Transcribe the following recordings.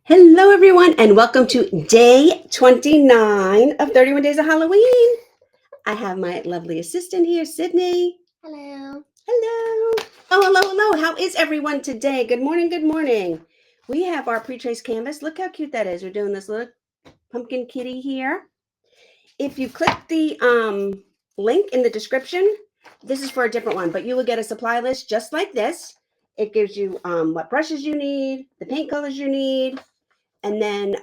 Hello, everyone, and welcome to day 29 of 31 Days of Halloween. I have my lovely assistant here, Sydney. Hello. Hello. Oh, hello, hello. How is everyone today? Good morning, good morning. We have our pre-traced canvas. Look how cute that is. We're doing this little pumpkin kitty here. If you click the link in the description, this is for a different one, but you will get a supply list just like this. It gives you what brushes you need, the paint colors you need. And then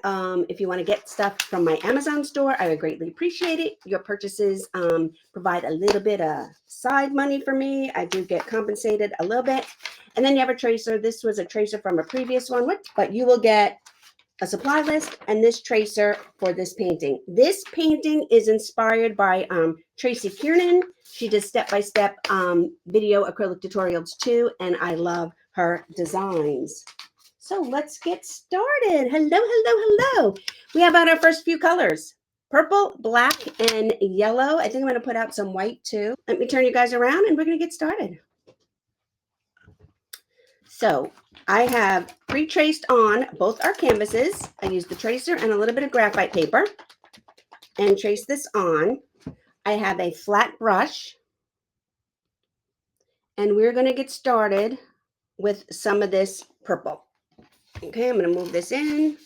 if you want to get stuff from my Amazon store, I would greatly appreciate it. Your purchases provide a little bit of side money for me. I do get compensated a little bit. And then you have a tracer. This was a tracer from a previous one, but you will get a supply list and this tracer for this painting. This painting is inspired by Tracy Kiernan. She does step-by-step video acrylic tutorials too, and I love her designs. So let's get started. Hello, hello, hello. We have out our first few colors. Purple, black, and yellow. I think I'm going to put out some white too. Let me turn you guys around and we're going to get started. So I have pre-traced on both our canvases. I used the tracer and a little bit of graphite paper and trace this on. I have a flat brush and we're going to get started with some of this purple. Okay, I'm going to move this in.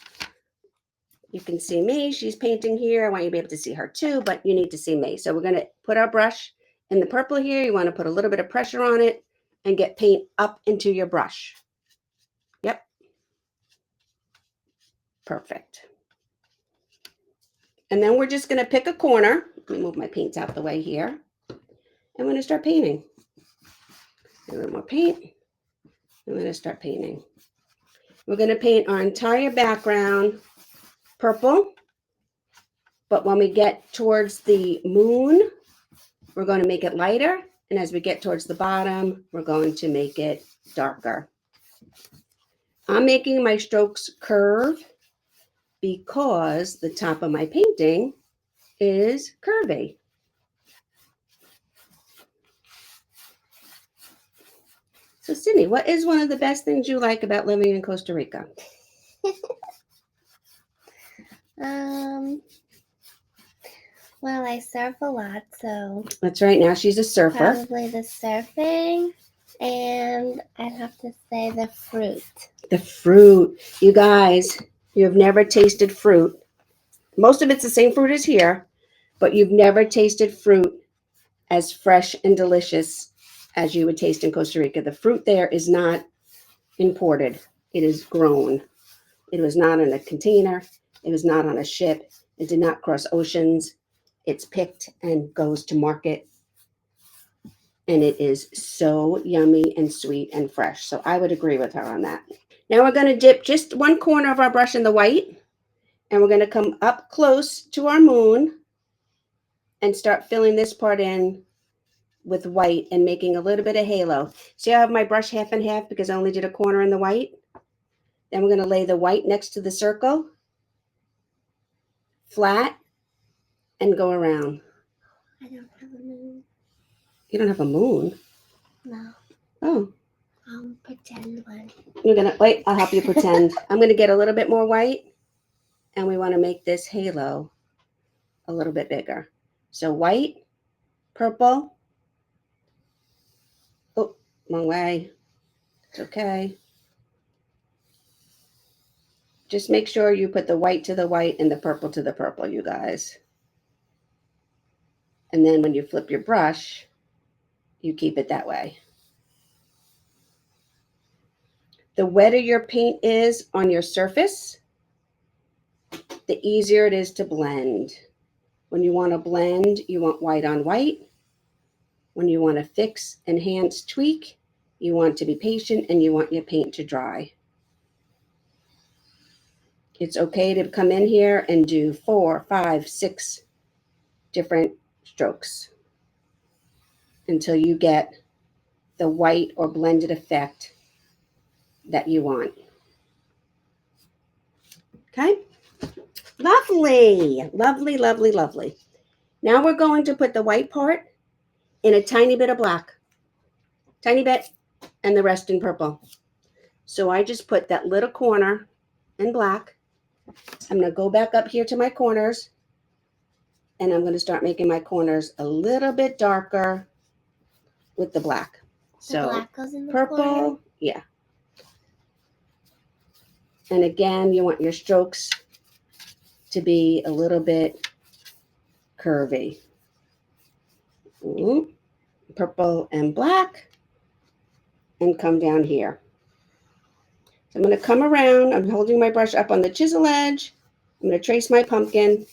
You can see me. She's painting here. I want you to be able to see her too, but you need to see me. So we're going to put our brush in the purple here. You want to put a little bit of pressure on it and get paint up into your brush. Yep. Perfect. And then we're just going to pick a corner. Let me move my paints out the way here. I'm going to start painting. A little more paint. I'm going to start painting. We're going to paint our entire background purple. But when we get towards the moon, we're going to make it lighter. And as we get towards the bottom, we're going to make it darker. I'm making my strokes curve because the top of my painting is curvy. So, Sydney, what is one of the best things you like about living in Costa Rica? Well, I surf a lot, so That's right. Now she's a surfer. probably the surfing, and I'd have to say the fruit. The fruit. You guys, you've never tasted fruit. Most of it's the same fruit as here, but you've never tasted fruit as fresh and delicious as you would taste in Costa Rica. The fruit there is not imported. It is grown. It was not in a container. It was not on a ship. It did not cross oceans. It's picked and goes to market. And it is so yummy and sweet and fresh. So I would agree with her on that. Now we're going to dip just one corner of our brush in the white. And we're going to come up close to our moon and start filling this part in with white and making a little bit of halo. See, I have my brush half and half because I only did a corner in the white. Then we're going to lay the white next to the circle, flat, and go around. I don't have a moon. You don't have a moon? No. Oh. I'll pretend one. You're going to, wait, I'll help you pretend. I'm going to get a little bit more white, and we want to make this halo a little bit bigger. So white, purple. Oh, wrong way. It's okay. Just make sure you put the white to the white and the purple to the purple, you guys. And then when you flip your brush, you keep it that way. The wetter your paint is on your surface, the easier it is to blend. When you want to blend, you want white on white. When you want to fix, enhance, tweak, you want to be patient and you want your paint to dry. It's okay to come in here and do 4, 5, 6 different strokes until you get the white or blended effect that you want. Okay? Lovely, lovely, lovely, lovely. Now we're going to put the white part in a tiny bit of black. Tiny bit, and the rest in purple. So I just put that little corner in black. I'm going to go back up here to my corners, and I'm going to start making my corners a little bit darker with the black. So the black goes in the purple, corner. yeah. And again, you want your strokes to be a little bit curvy. Purple and black, and come down here. So I'm going to come around. I'm holding my brush up on the chisel edge. I'm going to trace my pumpkin,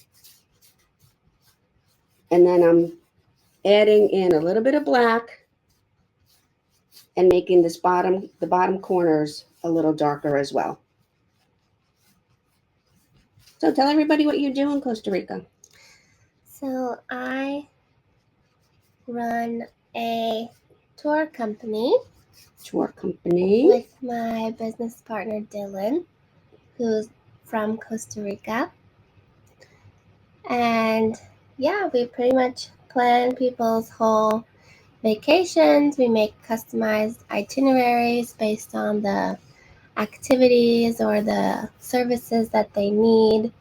and then I'm adding in a little bit of black and making the bottom corners a little darker as well. So tell everybody what you do in Costa Rica. So I run a tour company with my business partner Dylan, who's from Costa Rica. And yeah, we pretty much plan people's whole vacations. We make customized itineraries based on the activities or the services that they need.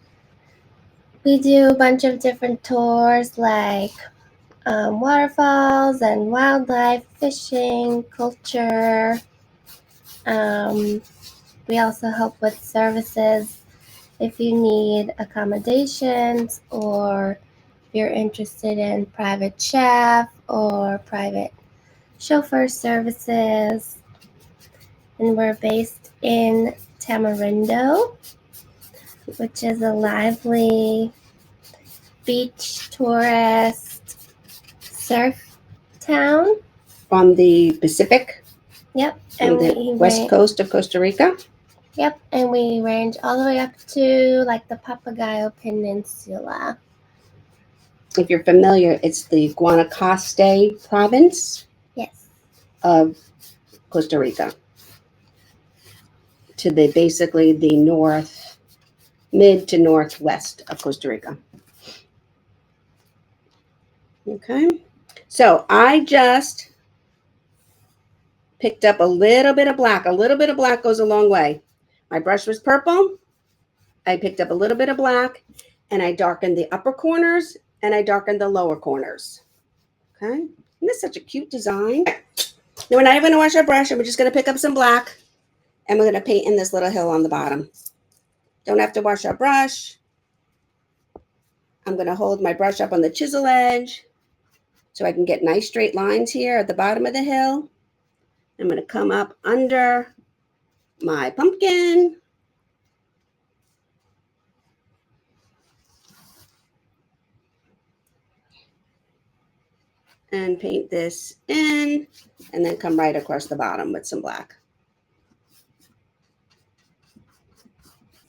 We do a bunch of different tours like waterfalls and wildlife, fishing, culture. We also help with services if you need accommodations or if you're interested in private chef or private chauffeur services. And we're based in Tamarindo, which is a lively beach tourist surf town. On the Pacific? Yep. On the west coast of Costa Rica? Yep, and we range all the way up to like the Papagayo Peninsula. If you're familiar, it's the Guanacaste province. Yes. Of Costa Rica. To basically the mid to northwest of Costa Rica. Okay, so I just picked up a little bit of black. A little bit of black goes a long way. My brush was purple. I picked up a little bit of black, and I darkened the upper corners, and I darkened the lower corners. Okay, and this is such a cute design. Now we're not even going to wash our brush, and we're just going to pick up some black, and we're going to paint in this little hill on the bottom. Don't have to wash our brush. I'm going to hold my brush up on the chisel edge so I can get nice straight lines here at the bottom of the hill. I'm going to come up under my pumpkin. And paint this in, and then come right across the bottom with some black.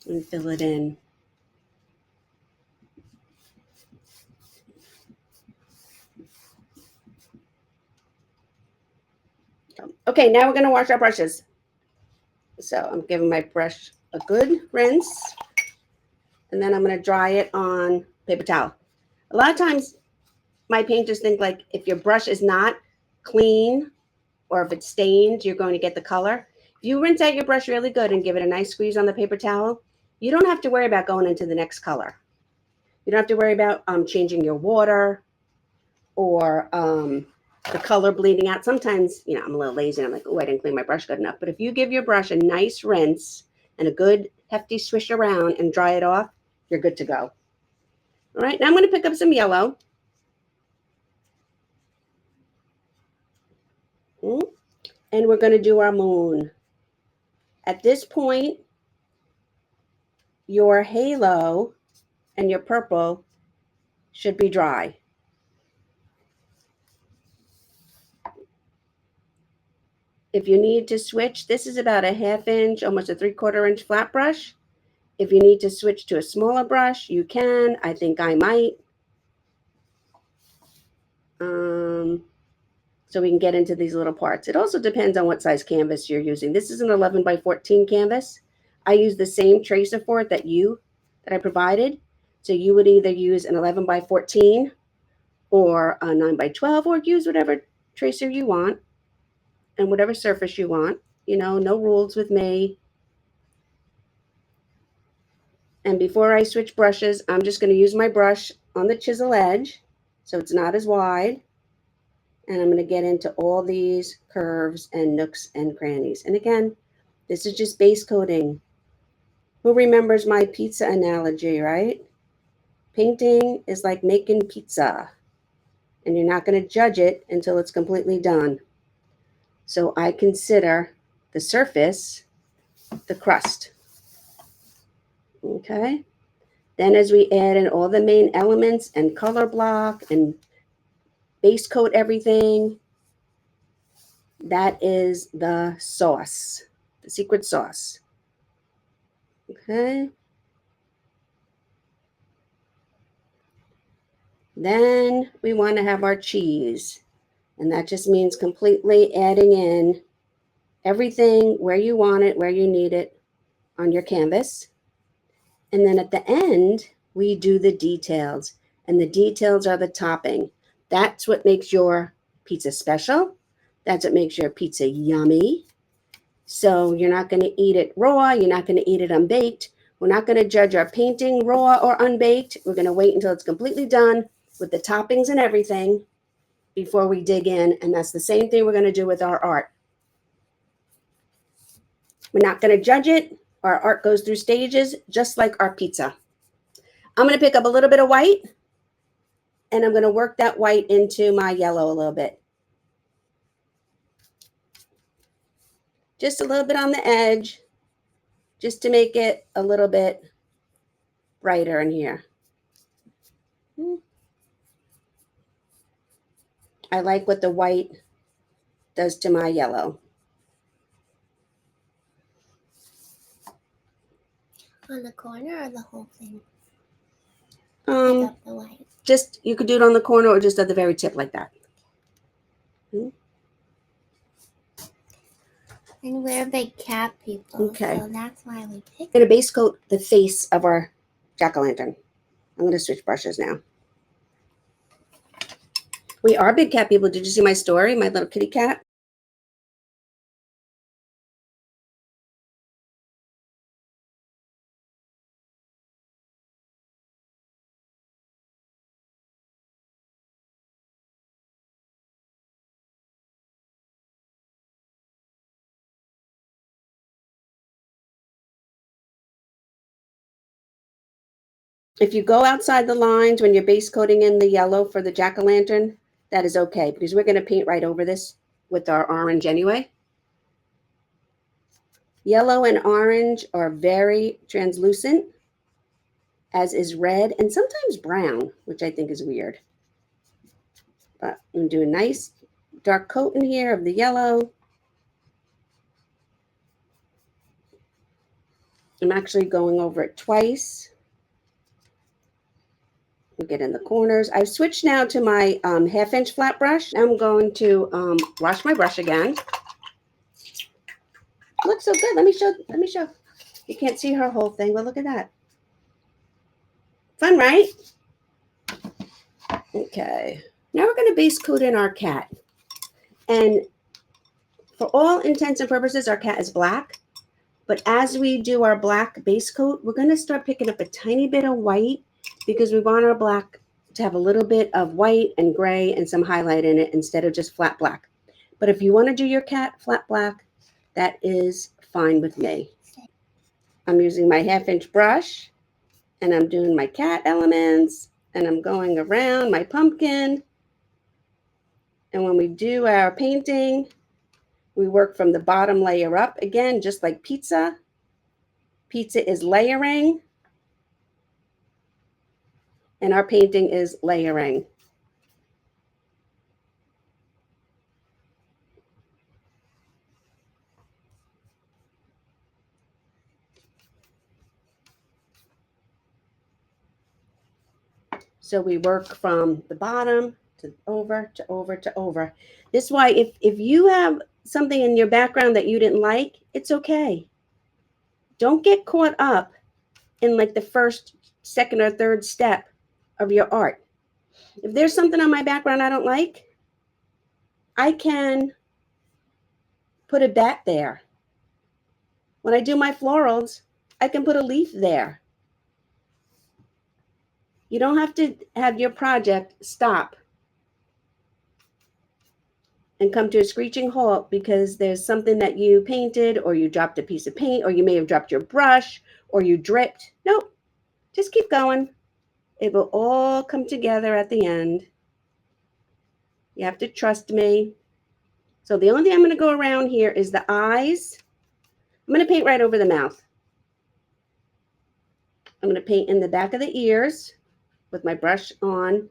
And fill it in. Okay, now we're going to wash our brushes. So I'm giving my brush a good rinse, and then I'm going to dry it on paper towel. A lot of times my painters think like if your brush is not clean or if it's stained, you're going to get the color. If you rinse out your brush really good and give it a nice squeeze on the paper towel, you don't have to worry about going into the next color. You don't have to worry about changing your water or the color bleeding out. Sometimes, I'm a little lazy and I'm like, oh, I didn't clean my brush good enough. But if you give your brush a nice rinse and a good hefty swish around and dry it off, you're good to go. All right, now I'm going to pick up some yellow. And we're going to do our moon. At this point, your halo and your purple should be dry. If you need to switch, this is about a 1/2 inch, almost a 3/4 inch flat brush. If you need to switch to a smaller brush, you can. I think I might. So we can get into these little parts. It also depends on what size canvas you're using. This is an 11 by 14 canvas. I use the same tracer for it that I provided. So you would either use an 11 by 14 or a 9 by 12, or use whatever tracer you want and whatever surface you want. You know, no rules with me. And before I switch brushes, I'm just going to use my brush on the chisel edge so it's not as wide. And I'm going to get into all these curves and nooks and crannies. And again, this is just base coating. Who remembers my pizza analogy, right? Painting is like making pizza, and you're not going to judge it until it's completely done. So I consider the surface the crust. Okay? Then as we add in all the main elements and color block and base coat everything, that is the sauce, the secret sauce. Okay? Then we want to have our cheese. And that just means completely adding in everything where you want it, where you need it on your canvas. And then at the end, we do the details. And the details are the topping. That's what makes your pizza special. That's what makes your pizza yummy. So you're not going to eat it raw. You're not going to eat it unbaked. We're not going to judge our painting raw or unbaked. We're going to wait until it's completely done with the toppings and everything before we dig in. And that's the same thing we're going to do with our art. We're not going to judge it. Our art goes through stages just like our pizza. I'm going to pick up a little bit of white and I'm going to work that white into my yellow a little bit. Just a little bit on the edge, just to make it a little bit brighter in here. I like what the white does to my yellow. On the corner or the whole thing? Pick up the white. Just, you could do it on the corner or just at the very tip like that. And we're big cat people, Okay. so that's why we pick. I'm going to base coat the face of our jack-o'-lantern. I'm going to switch brushes now. We are big cat people. Did you see my story, my little kitty cat? If you go outside the lines when you're base coating in the yellow for the jack-o'-lantern, that is okay because we're going to paint right over this with our orange anyway. Yellow and orange are very translucent, as is red and sometimes brown, which I think is weird. But I'm going to do a nice dark coat in here of the yellow. I'm actually going over it twice. We'll get in the corners. I've switched now to my 1/2-inch flat brush. I'm going to wash my brush again. Looks so good. Let me show. You can't see her whole thing, but look at that. Fun, right? Okay. Now we're going to base coat in our cat. And for all intents and purposes, our cat is black. But as we do our black base coat, we're going to start picking up a tiny bit of white because we want our black to have a little bit of white and gray and some highlight in it instead of just flat black. But if you want to do your cat flat black, that is fine with me. I'm using my 1/2-inch brush and I'm doing my cat elements and I'm going around my pumpkin. And when we do our painting, we work from the bottom layer up again, just like pizza. Pizza is layering, and our painting is layering. So we work from the bottom to over, to over, to over. This is why if you have something in your background that you didn't like, it's okay. Don't get caught up in like the first, second, or third step of your art. If there's something on my background I don't like, I can put it back there When I do my florals, I can put a leaf there. You don't have to have your project stop and come to a screeching halt because there's something that you painted, or you dropped a piece of paint, or you may have dropped your brush, or you dripped. Nope, just keep going. It will all come together at the end. You have to trust me. So the only thing I'm going to go around here is the eyes. I'm going to paint right over the mouth. I'm going to paint in the back of the ears with my brush on,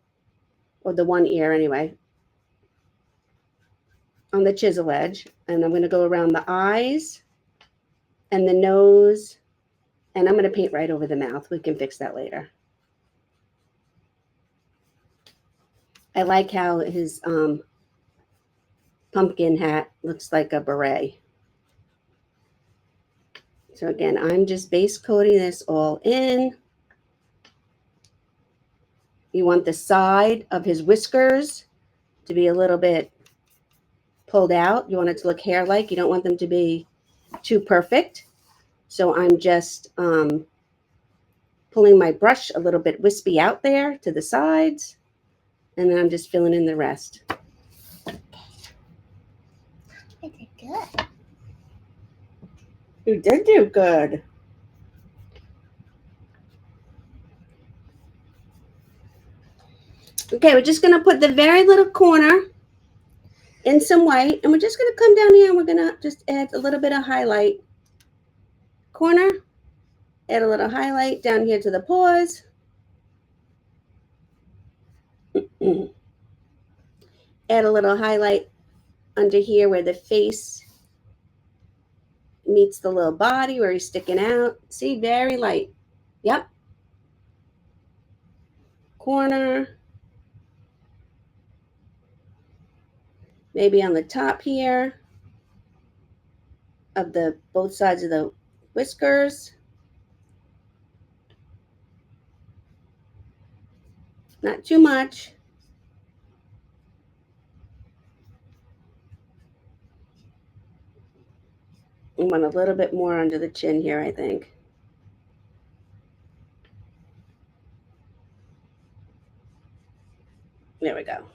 or the one ear anyway, on the chisel edge. And I'm going to go around the eyes and the nose, and I'm going to paint right over the mouth. We can fix that later. I like how his pumpkin hat looks like a beret. So again, I'm just base coating this all in. You want the side of his whiskers to be a little bit pulled out. You want it to look hair-like. You don't want them to be too perfect. So I'm just pulling my brush a little bit wispy out there to the sides. And then I'm just filling in the rest. I did good. You did do good. Okay, we're just going to put the very little corner in some white, and we're just going to come down here and we're going to just add a little bit of highlight. Corner, add a little highlight down here to the paws. Add a little highlight under here where the face meets the little body, where he's sticking out. See, very light. Yep. Corner. Maybe on the top here of the both sides of the whiskers. Not too much. I want a little bit more under the chin here, I think. There we go.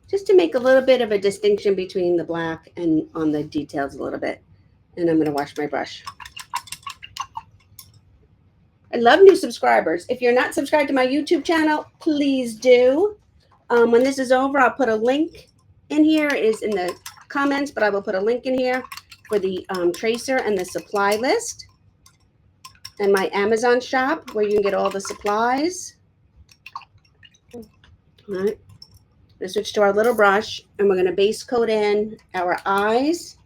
Just to make a little bit of a distinction between the black and on the details a little bit. And I'm going to wash my brush. I love new subscribers. If you're not subscribed to my YouTube channel, please do. When this is over, I'll put a link in here. It is in the comments, but I will put a link in here for the tracer and the supply list and my Amazon shop where you can get all the supplies. All right. Let's switch to our little brush, and we're going to base coat in our eyes,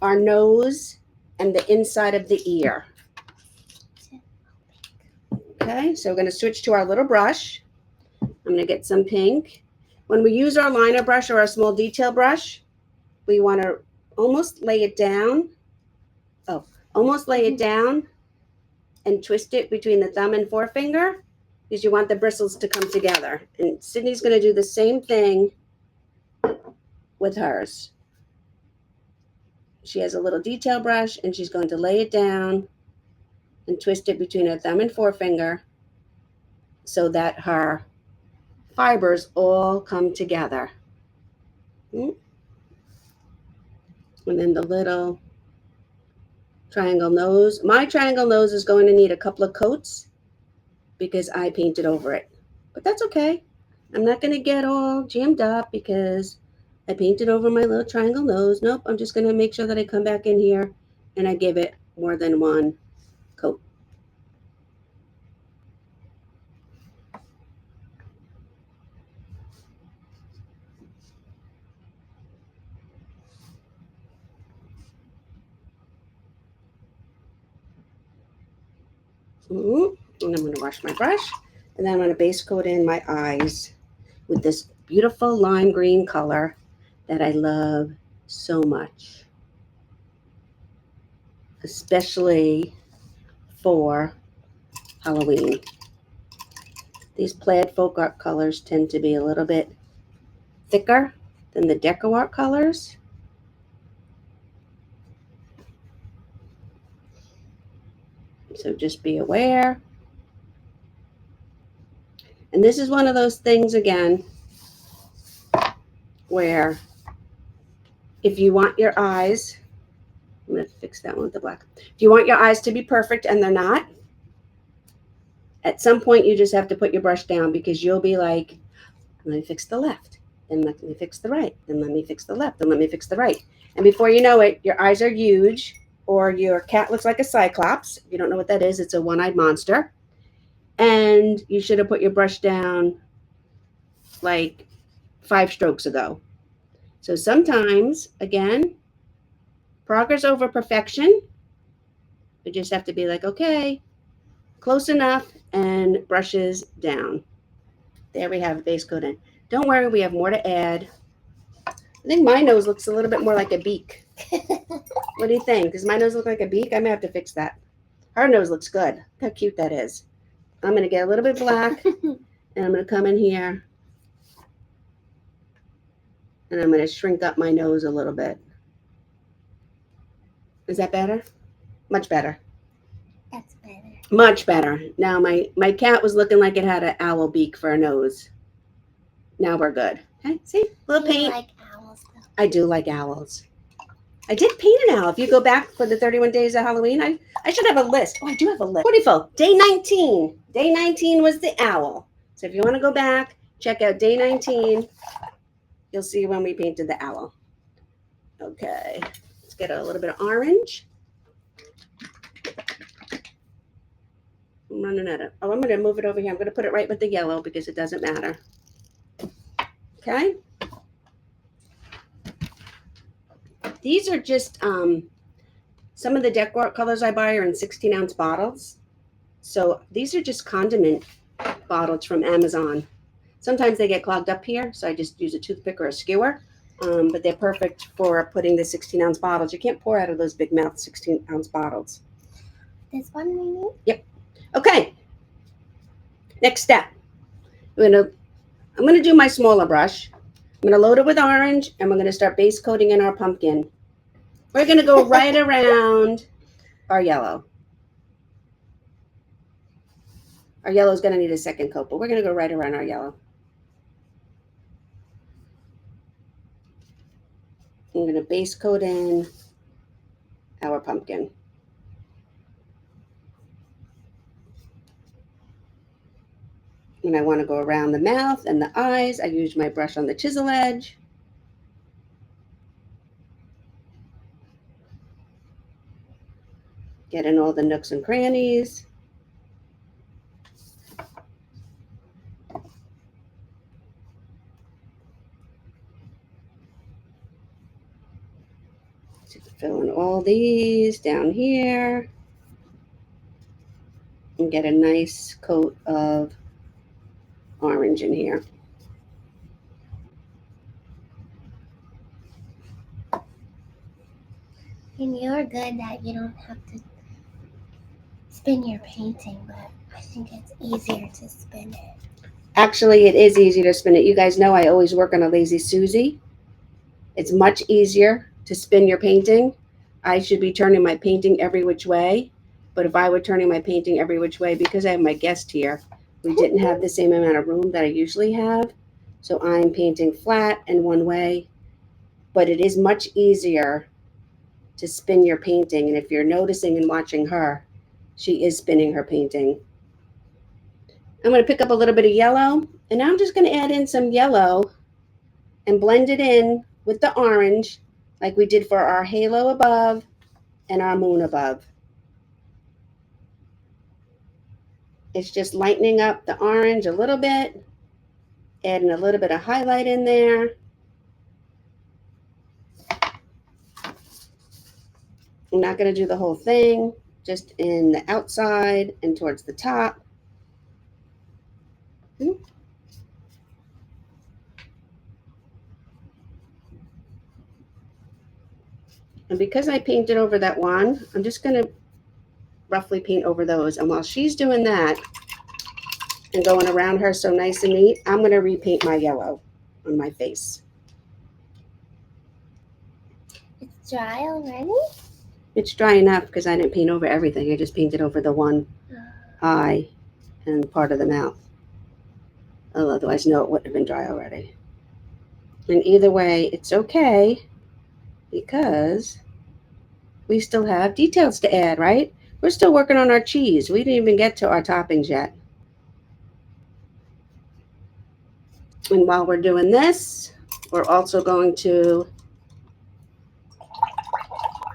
our nose, and the inside of the ear. Okay, so we're going to switch to our little brush. I'm going to get some pink. When we use our liner brush or our small detail brush, we want to almost lay it down. Almost lay it down and twist it between the thumb and forefinger, because you want the bristles to come together. And Sydney's going to do the same thing with hers. She has a little detail brush, and she's going to lay it down and twist it between her thumb and forefinger so that her fibers all come together. And then the little triangle nose. My triangle nose is going to need a couple of coats because I painted over it. But that's okay. I'm not going to get all jammed up because I painted over my little triangle nose. Nope, I'm just going to make sure that I come back in here and I give it more than one coat. And I'm going to wash my brush, and then I'm going to base coat in my eyes with this beautiful lime green color that I love so much, especially for Halloween. These plaid folk art colors tend to be a little bit thicker than the deco art colors. So just be aware. And this is one of those things, again, where if you want your eyes, I'm going to fix that one with the black. If you want your eyes to be perfect and they're not, at some point you just have to put your brush down, because you'll be like, let me fix the left, then let me fix the right, then let me fix the left, then let me fix the right. And before you know it, your eyes are huge, or your cat looks like a cyclops. If you don't know what that is, it's a one-eyed monster. And you should have put your brush down like 5 strokes ago. So sometimes, again, progress over perfection. You just have to be like, okay, close enough, and brushes down. There we have base coat in. Don't worry, we have more to add. I think my nose looks a little bit more like a beak. What do you think? Does my nose look like a beak? I may have to fix that. Her nose looks good. Look how cute that is. I'm going to get a little bit black, and I'm going to come in here, and I'm going to shrink up my nose a little bit. Is that better? Much better. That's better. Much better. Now my cat was looking like it had an owl beak for a nose. Now we're good. Okay, see? Little paint. You like owls, though. I do like owls. I did paint an owl. If you go back for the 31 days of Halloween, I should have a list. Oh, I do have a list. Wonderful. Day 19. Day 19 was the owl. So if you want to go back, check out day 19. You'll see when we painted the owl. Okay. Let's get a little bit of orange. I'm running out of, I'm going to move it over here. I'm going to put it right with the yellow because it doesn't matter. Okay. These are just some of the decor colors I buy are in 16-ounce bottles. So these are just condiment bottles from Amazon. Sometimes they get clogged up here, so I just use a toothpick or a skewer. But they're perfect for putting the 16-ounce bottles. You can't pour out of those big mouth 16-ounce bottles. This one we need? Yep. Okay. Next step. I'm gonna do my smaller brush. I'm gonna load it with orange, and we're gonna start base coating in our pumpkin. We're gonna go right around our yellow. Our yellow is gonna need a second coat, but we're gonna go right around our yellow. I'm gonna base coat in our pumpkin. When I want to go around the mouth and the eyes, I use my brush on the chisel edge. Get in all the nooks and crannies. So fill in all these down here. And get a nice coat of orange in here. And you're good that you don't have to spin your painting, but I think it's easier to spin it. Actually, it is easy to spin it. You guys know I always work on a Lazy Susie. It's much easier to spin your painting. I should be turning my painting every which way. But if I were turning my painting every which way, because I have my guest here, we didn't have the same amount of room that I usually have. So I'm painting flat and one way. But it is much easier to spin your painting. And if you're noticing and watching her, she is spinning her painting. I'm going to pick up a little bit of yellow. And now I'm just going to add in some yellow and blend it in with the orange like we did for our halo above and our moon above. It's just lightening up the orange a little bit, adding a little bit of highlight in there. I'm not going to do the whole thing, just in the outside and towards the top. And because I painted over that one, I'm just going to roughly paint over those. And while she's doing that and going around her so nice and neat, I'm going to repaint my yellow on my face. It's dry already? It's dry enough because I didn't paint over everything. I just painted over the one eye and part of the mouth. Otherwise, no, it wouldn't have been dry already. And either way, it's okay because we still have details to add, right? We're still working on our cheese. We didn't even get to our toppings yet. And while we're doing this, we're also going to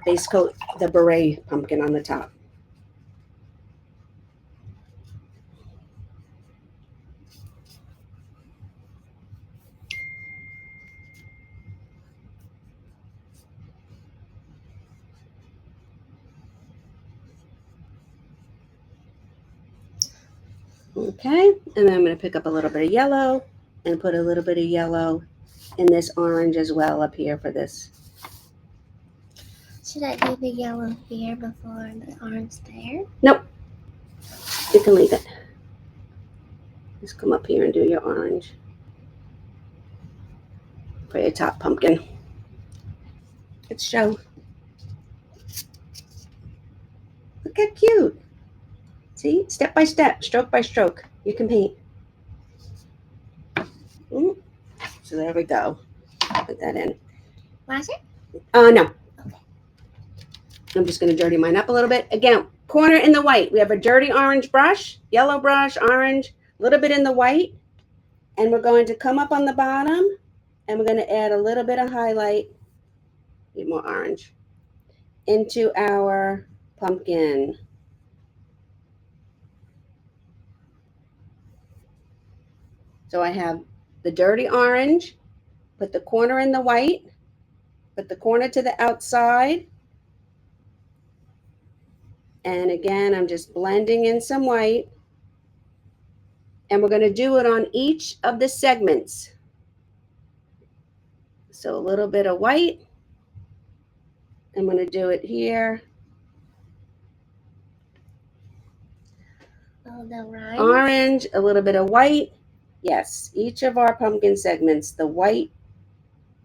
base coat the beret pumpkin on the top. Okay, and then I'm going to pick up a little bit of yellow and put a little bit of yellow in this orange as well up here for this. Should I do the yellow here before the orange there? Nope, you can leave it. Just come up here and do your orange for your top pumpkin. Let's show. Look how cute. See, step by step, stroke by stroke, you can paint. So there we go. Put that in. Was it? No. I'm just going to dirty mine up a little bit. Again, corner in the white. We have a dirty orange brush, yellow brush, orange, a little bit in the white. And we're going to come up on the bottom and we're going to add a little bit of highlight, need more orange, into our pumpkin. So I have the dirty orange, put the corner in the white, put the corner to the outside. And again, I'm just blending in some white. And we're going to do it on each of the segments. So a little bit of white. I'm going to do it here. Oh, the right. Orange, a little bit of white. Yes, each of our pumpkin segments, the white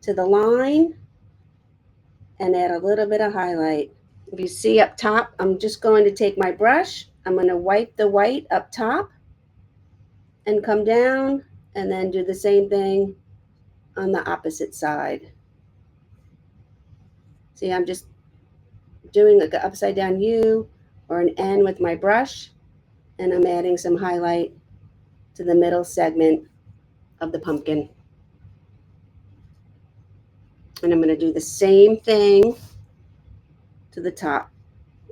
to the line and add a little bit of highlight. If you see up top, I'm just going to take my brush. I'm going to wipe the white up top and come down and then do the same thing on the opposite side. See, I'm just doing like an upside down U or an N with my brush, and I'm adding some highlight to the middle segment of the pumpkin. And I'm going to do the same thing to the top.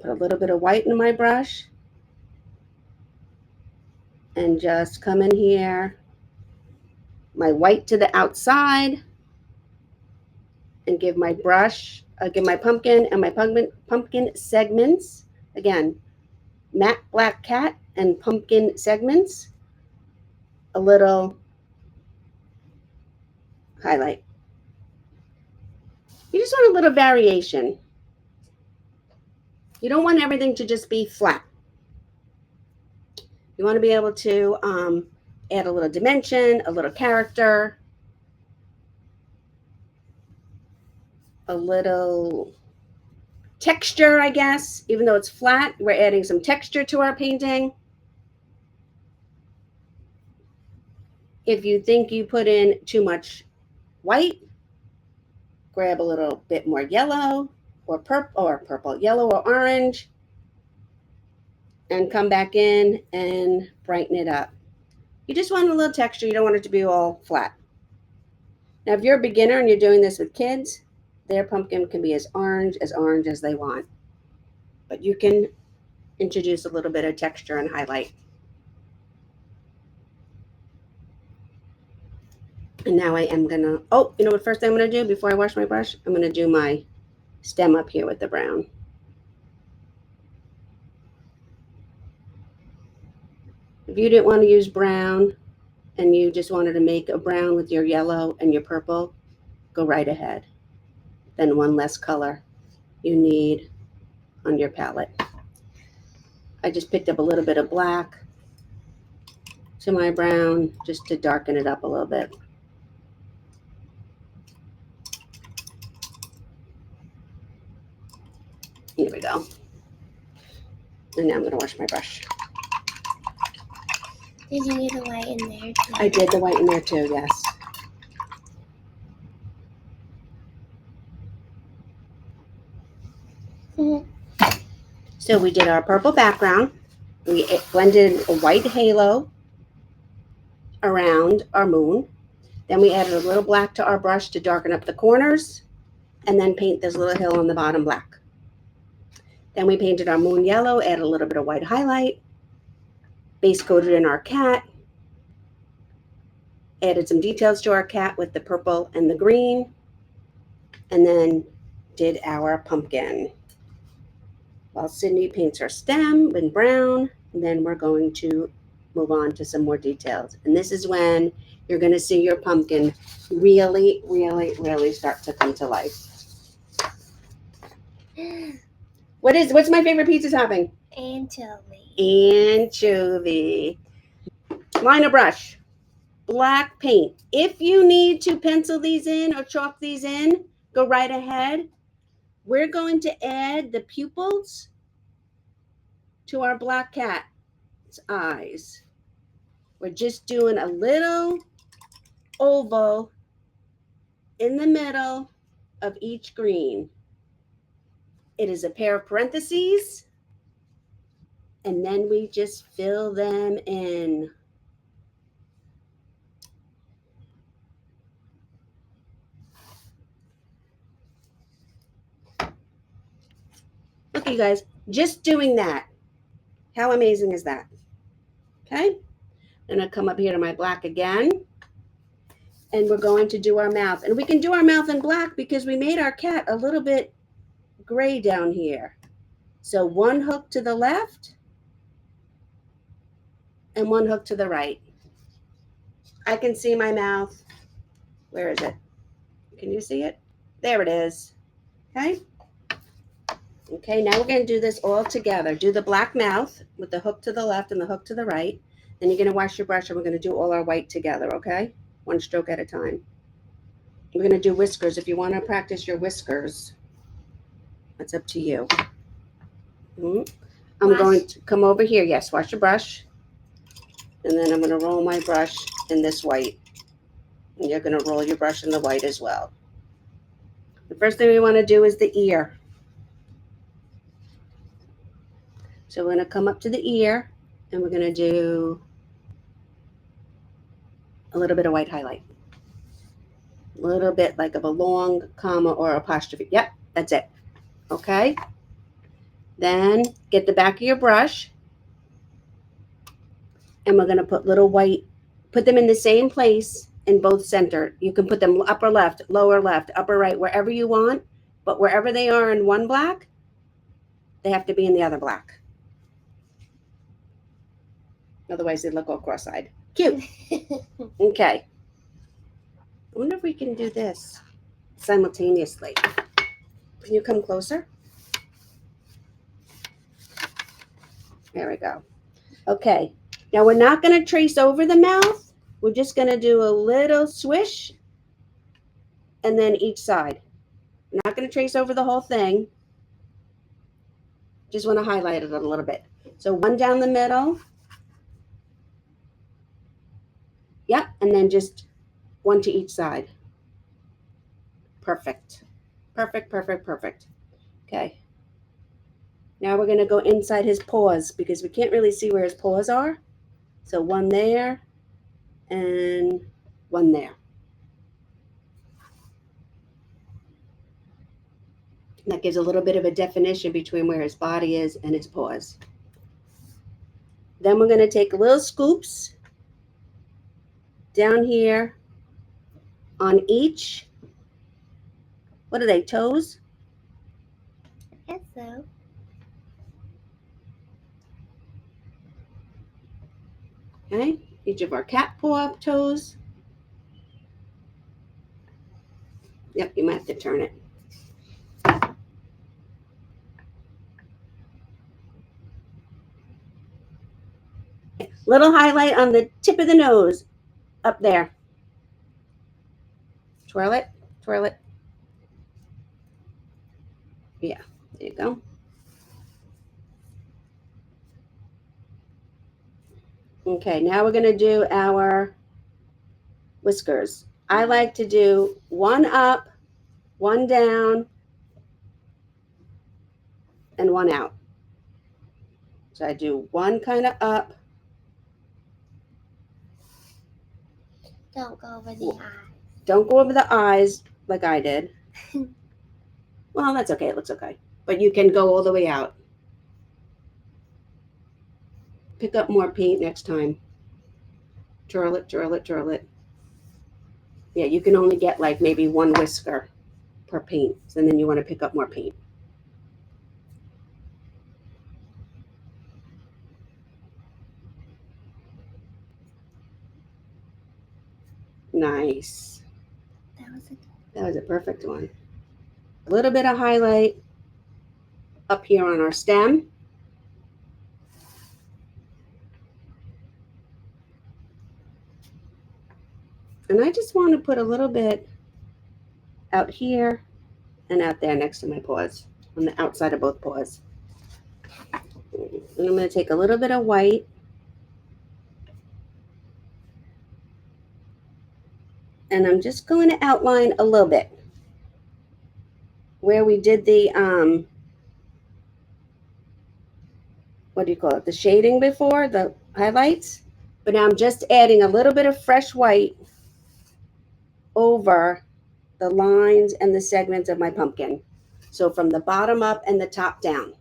Put a little bit of white in my brush and just come in here, my white to the outside, and give my brush, give my pumpkin and my pumpkin segments, again, matte black cat and pumpkin segments, a little highlight. You just want a little variation. You don't want everything to just be flat. You want to be able to add a little dimension, a little character, a little texture, I guess. Even though it's flat, we're adding some texture to our painting. If you think you put in too much white, grab a little bit more yellow or purple, yellow or orange, and come back in and brighten it up. You just want a little texture. You don't want it to be all flat. Now, if you're a beginner and you're doing this with kids, their pumpkin can be as orange as they want. But you can introduce a little bit of texture and highlight. And now I am gonna, oh, you know what first thing I'm gonna do before I wash my brush? I'm gonna do my stem up here with the brown. If you didn't want to use brown and you just wanted to make a brown with your yellow and your purple, go right ahead. Then one less color you need on your palette. I just picked up a little bit of black to my brown just to darken it up a little bit. Here we go. And now I'm going to wash my brush. Did you need the white in there too? I did the white in there too, yes. So we did our purple background. We blended a white halo around our moon. Then we added a little black to our brush to darken up the corners, and then paint this little hill on the bottom black. Then we painted our moon yellow, added a little bit of white highlight, base coated in our cat, added some details to our cat with the purple and the green, and then did our pumpkin. While Sydney paints her stem in brown, and then we're going to move on to some more details. And this is when you're going to see your pumpkin really, really, really start to come to life. What's my favorite pizza topping? Anchovy. Anchovy. Line a brush. Black paint. If you need to pencil these in or chalk these in, go right ahead. We're going to add the pupils to our black cat's eyes. We're just doing a little oval in the middle of each green. It is a pair of parentheses, and then we just fill them in. Look, you guys, just doing that. How amazing is that? Okay, I'm gonna come up here to my black again, and we're going to do our mouth. And we can do our mouth in black because we made our cat a little bit gray down here. So one hook to the left and one hook to the right. I can see my mouth. Where is it? Can you see it? There it is. Okay. Okay, now we're going to do this all together. Do the black mouth with the hook to the left and the hook to the right. Then you're going to wash your brush and we're going to do all our white together, okay? One stroke at a time. We're going to do whiskers. If you want to practice your whiskers, that's up to you. I'm going to come over here. Yes, wash your brush. And then I'm going to roll my brush in this white. And you're going to roll your brush in the white as well. The first thing we want to do is the ear. So we're going to come up to the ear and we're going to do a little bit of white highlight. A little bit like of a long comma or apostrophe. Yep, that's it. Okay. Then get the back of your brush and we're going to put little white, put them in the same place in both center. You can put them upper left, lower left, upper right, wherever you want. But wherever they are in one black, they have to be in the other black. Otherwise, they look all cross-eyed. Cute. Okay. I wonder if we can do this simultaneously. Can you come closer? There we go. Okay. Now, we're not going to trace over the mouth. We're just going to do a little swish and then each side. We're not going to trace over the whole thing. Just want to highlight it a little bit. So one down the middle. Yep, and then just one to each side. Perfect. Perfect, perfect, perfect. Okay. Now we're going to go inside his paws because we can't really see where his paws are. So one there and one there. And that gives a little bit of a definition between where his body is and his paws. Then we're going to take little scoops down here on each, what are they, toes? I guess so. Okay, each of our cat paw toes. Yep, you might have to turn it. Little highlight on the tip of the nose, up there. Twirl it, twirl it. Yeah, there you go. Okay, now we're going to do our whiskers. I like to do one up, one down, and one out. So I do one kind of up. Don't go over the eye. Don't go over the eyes like I did. Well, that's okay. It looks okay. But you can go all the way out. Pick up more paint next time. Twirl it, twirl it, twirl it. Yeah, you can only get like maybe one whisker per paint. And then you want to pick up more paint. Nice. That was a perfect one. A little bit of highlight up here on our stem. And I just want to put a little bit out here and out there next to my paws, on the outside of both paws. And I'm going to take a little bit of white. And I'm just going to outline a little bit where we did the, what do you call it? The shading before, the highlights. But now I'm just adding a little bit of fresh white over the lines and the segments of my pumpkin. So from the bottom up and the top down.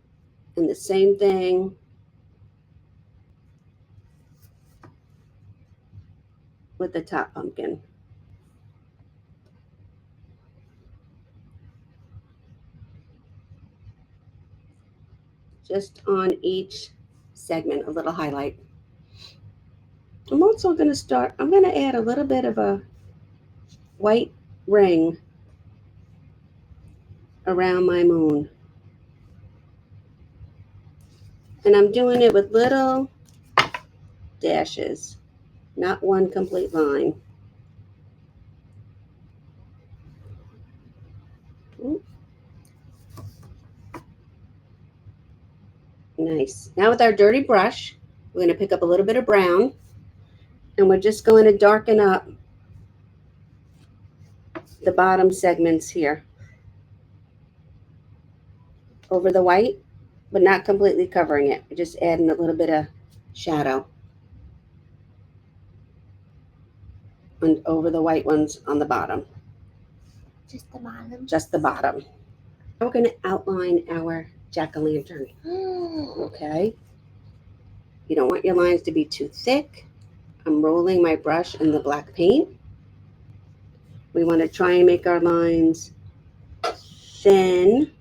And the same thing with the top pumpkin. Just on each segment, a little highlight. I'm also going to add a little bit of a white ring around my moon. And I'm doing it with little dashes, not one complete line. Ooh. Nice. Now with our dirty brush, we're going to pick up a little bit of brown, and we're just going to darken up the bottom segments here over the white, but not completely covering it. We're just adding a little bit of shadow and over the white ones on the bottom. Just the bottom? Just the bottom. Now we're going to outline our jack-o'-lantern. Okay. You don't want your lines to be too thick. I'm rolling my brush in the black paint. We want to try and make our lines thin.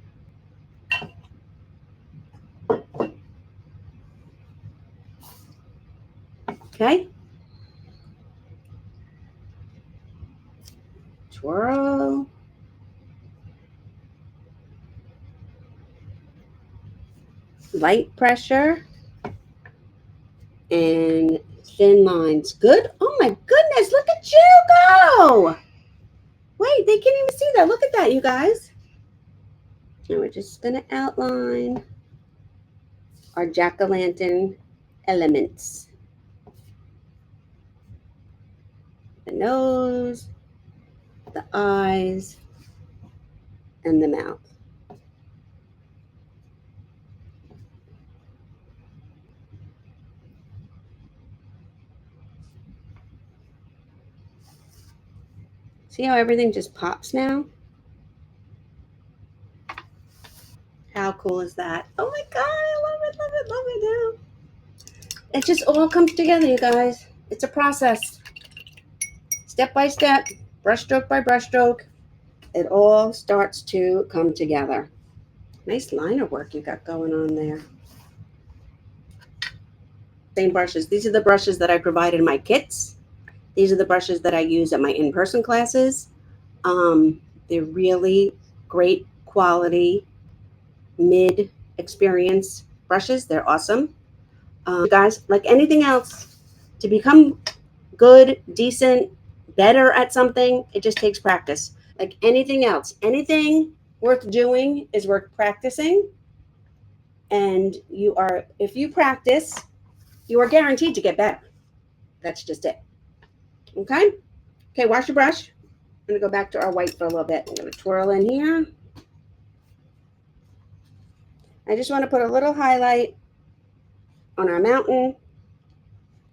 Okay. Twirl. Light pressure. And thin lines. Good. Oh my goodness. Look at you go. Wait, they can't even see that. Look at that, you guys. And we're just going to outline our jack-o'-lantern elements. The nose, the eyes, and the mouth. See how everything just pops now? How cool is that? Oh my God, I love it, love it, love it now. It just all comes together, you guys. It's a process. Step by step, brush stroke by brush stroke, it all starts to come together. Nice liner work you got going on there. Same brushes. These are the brushes that I provide in my kits. These are the brushes that I use at my in-person classes. They're really great quality, mid-experience brushes. They're awesome. Guys, like anything else, to become good, decent, better at something, it just takes practice. Like anything else, anything worth doing is worth practicing. And if you practice, you are guaranteed to get better. That's just it. Okay? Okay, wash your brush. I'm going to go back to our white for a little bit. I'm going to twirl in here. I just want to put a little highlight on our mountain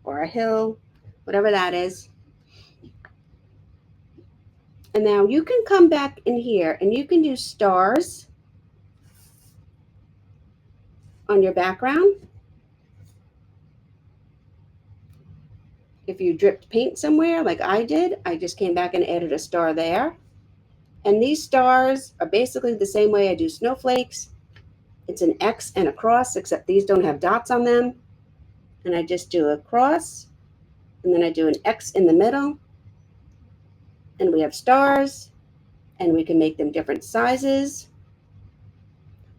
or a hill, whatever that is. And now you can come back in here and you can use stars on your background. If you dripped paint somewhere like I did, I just came back and added a star there. And these stars are basically the same way I do snowflakes. It's an X and a cross, except these don't have dots on them. And I just do a cross, and then I do an X in the middle. And we have stars, and we can make them different sizes.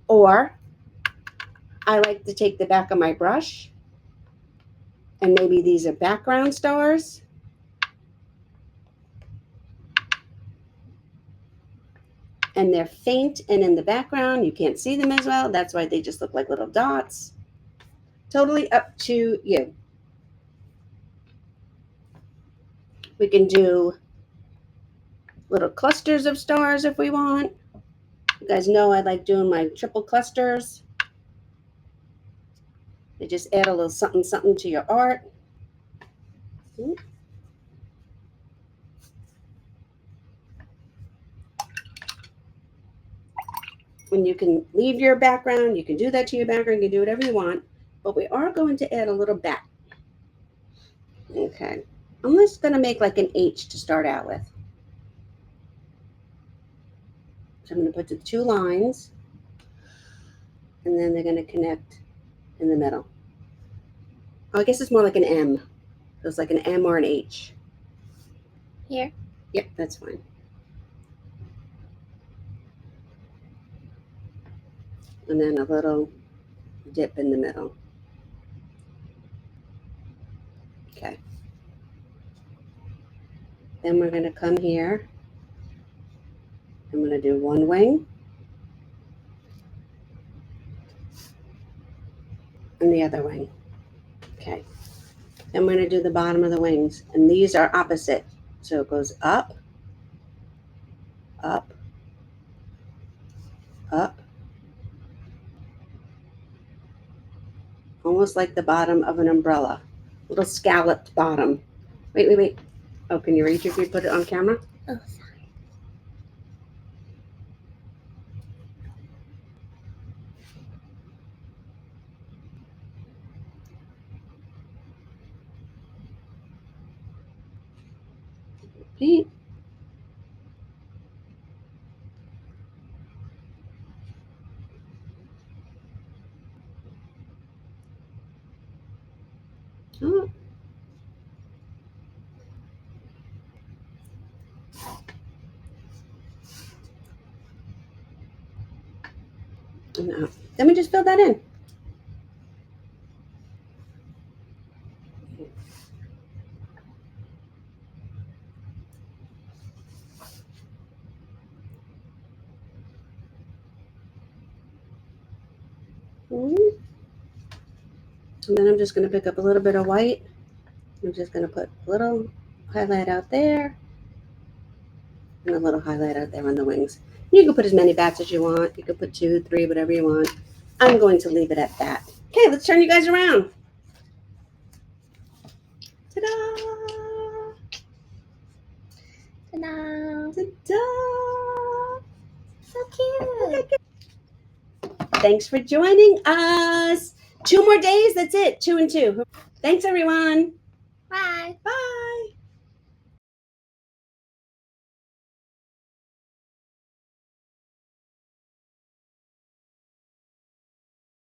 Or I like to take the back of my brush, and maybe these are background stars. And they're faint and in the background. You can't see them as well. That's why they just look like little dots. Totally up to you. We can do little clusters of stars if we want. You guys know I like doing my triple clusters. They just add a little something something to your art. When you can leave your background, you can do that to your background, you can do whatever you want. But we are going to add a little bat. Okay. I'm just going to make like an H to start out with. So I'm going to put the two lines, and then they're going to connect in the middle. Oh, I guess it's more like an M. So it's like an M or an H. Here? Yep, that's fine. And then a little dip in the middle. Okay. Then we're going to come here. I'm going to do one wing. And the other wing. Okay. Then we're going to do the bottom of the wings. And these are opposite. So it goes up, up, up. Almost like the bottom of an umbrella. Little scalloped bottom. Wait. Oh, can you reach if you put it on camera? Oh, sorry. Paint. Oh. No. Then we just fill that in. And then I'm just going to pick up a little bit of white. I'm just going to put a little highlight out there and a little highlight out there on the wings. You can put as many bats as you want. You can put 2, 3, whatever you want. I'm going to leave it at that. Okay, let's turn you guys around. Ta-da! Ta-da! Ta-da! So cute! Thanks for joining us. 2 more days. That's it. 2 and 2. Thanks, everyone. Bye! Bye.